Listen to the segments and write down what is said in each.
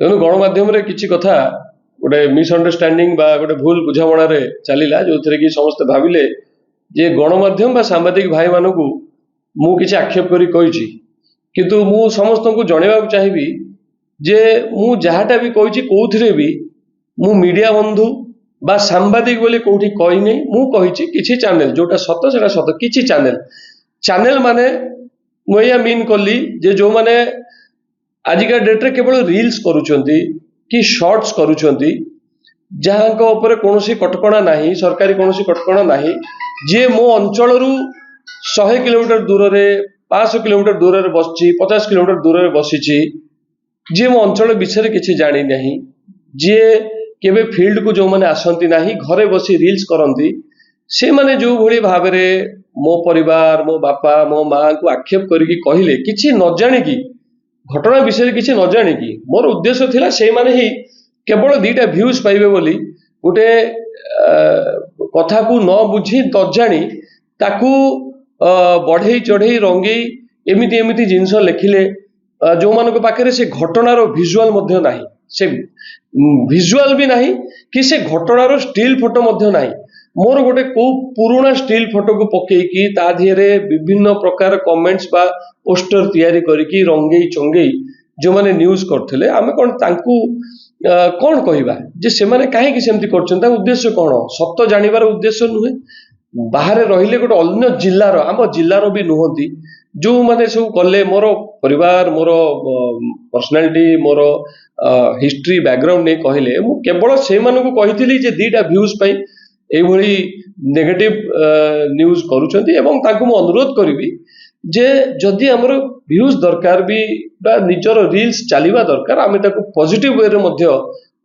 तेणु गणमाध्यम किसी कथा गोटे मिसअंडरस्टैंडिंग बा गोटे भूल बुझामणार चलला जो थे कि समस्ते भाविले जे गणमाध्यम बा सांबादिक भाई मानक मु किसी आक्षेप करी कही किंतु मु समस्त को जनवा चाहिए जे मु जहाटा भी कही कौन भी मु मीडिया बंधु बा सांबादिक बोली कौटी कही नहीं मु कही किसी चैनल जोटा सत से सत किसी चैनल माने मुझे मीन कली जे जो माने आजिका डेट्रे केवल रील्स करुचंती कि शॉर्ट्स करुचंती जहाँ ऊपर कौन कटकणा नहीं सरकारी कौन कटकणा नहीं जे मो अंचल 100 किलोमीटर दूर रे 500 किलोमीटर दूर रे बसची 50 किलोमीटर दूर रे बसी जी मो अंचल विषय किसी जानी नहीं जी केबे फील्ड को जो मैंने आसती नहीं घरे बसी रील्स करती से माने जो भली भाव में मो परिवार मो बापा मो माँ को आक्षेप करके कहले किसी न जाणिकी घटना विषय किसी न जाणिकी मोर उद्देश्य थिला से माने ही केवल 2टा व्यूज पाइबे बोली गोटे कथा को न बुझी न जानी ताकू बढ़ई चढ़ई रंगई एमिति एमिति जिनस लिखिले जो मानक पाखे से घटनार भिजुआल मध्य नाही से भिजुआल भी नाही कि से घटनार स्टिल फोटो मध्य नाही मोर गोटे को पुराना स्टिल फोटो को पकेकी ता दिहरे विभिन्न प्रकार कमेंट्स बा पोस्टर तैयारी करके रंगई चंगई जो माने न्यूज करथिले आमे कोन तांकू कौन कहवा जे से माने काहे कि सेमती करछन उद्देश्य कौन सत्य जानिबार उद्देश्य नुहे बाहर रहिले गोटे अन्य जिल्लार आम जिल्लार भी नुहंती जो माने सब कले मोर परिवार मोर पर्सनालिटी मोर हिस्ट्री बैकग्राउंड नहीं कहले मु केवल से मानू कही जे 2टा व्यूज पाई एभली नेगेटिव न्यूज करुचंती एवं तांकु मु अनुरोध करिवि जे जदि हमर व्यूज दरकार भी बा निजर रील्स चलिबा दरकार आमे ताकु पॉजिटिव वे रे मध्य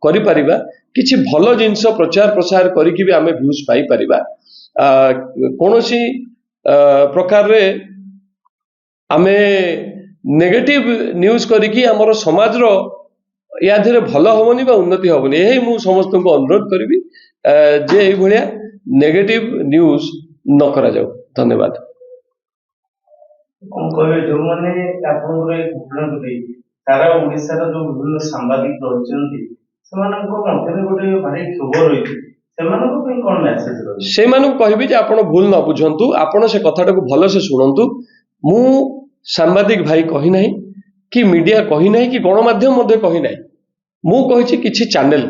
करि परिबा किछि भलो जिंस प्रचार प्रसार करिकि भी आमे व्यूज पाई परिबा कोनोसी प्रकार रे आमे नेगेटिव न्यूज करिकि हमर समाज रो या धीरे भलो होबनी बा उन्नति होबनी एही मु समस्त को अनुरोध करिवि जे एई भलिया नेगेटिव न्यूज न करा जाऊ धन्यवाद जो माने सारा ओडिशा जो विभिन्न सांबादिक रही गोटे भारी क्षोभ रही से कहबी जे आपण भूल न बुझंतु आपण से कथाटा को भल से शुणंतु मु सांबादिक भाई कही नहीं कि मीडिया कही नहीं कि गणमाध्यम मध्य कही नहीं मु कही किछि चैनल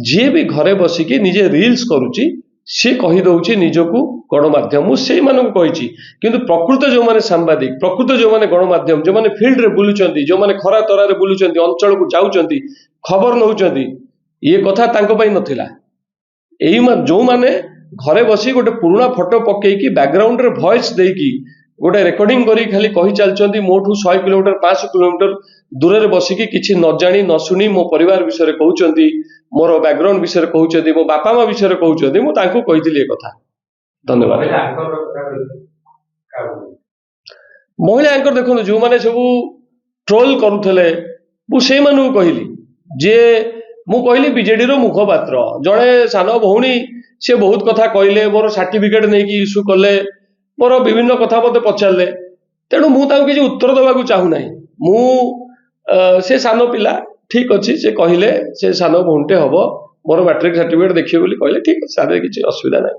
जी भी घरे बसिकी निजे रील्स करुची सी कही दउची निजको गणमाध्यम मु से मानक कही किंतु प्रकृत जो माने सांबादिक प्रकृत जो माने गणमाध्यम जो माने फील्ड रे बुलुचंती जो माने खरा तरा रे बुलुचंती अंचल को जाउचंती खबर नउचंती ये कथा तांको पई नथिला एई जो माने घरे बसी गोटे पुराना फोटो पकेकी बैकग्राउंड रे वॉइस देकी गोटे रेकर्डिंग करी खाली कही चलचंती मोठू 100 किलोमीटर 500 किलोमीटर दूर रे बसिकी किछि न जानी न सुनी मो परिवार विषय कहउचंती मोर बैकग्राउंड विषय कहउचंती मो बापा माँ विषय कहउचंती मु तांको कहितली ए कथा धन्यवाद महिला एंकर देखो जो माने सब ट्रोल करुथले मु से मानू कहली जे मु कहली बीजेडी रो मुखपात्र जड़े सान भौणी से बहुत कथा कहले मोर सर्टिफिकेट नहीं कि इश्यू कले मोर विभिन्न कथा मत पचारे तेणु मुझे किसी उत्तर देवाक चाहूना मु से सान पिला ठीक अच्छी से कहले से सान भौणटे हम मोर मैट्रिक सर्टिफिकेट देखिए कहले ठीक अच्छे किसी असुविधा ना।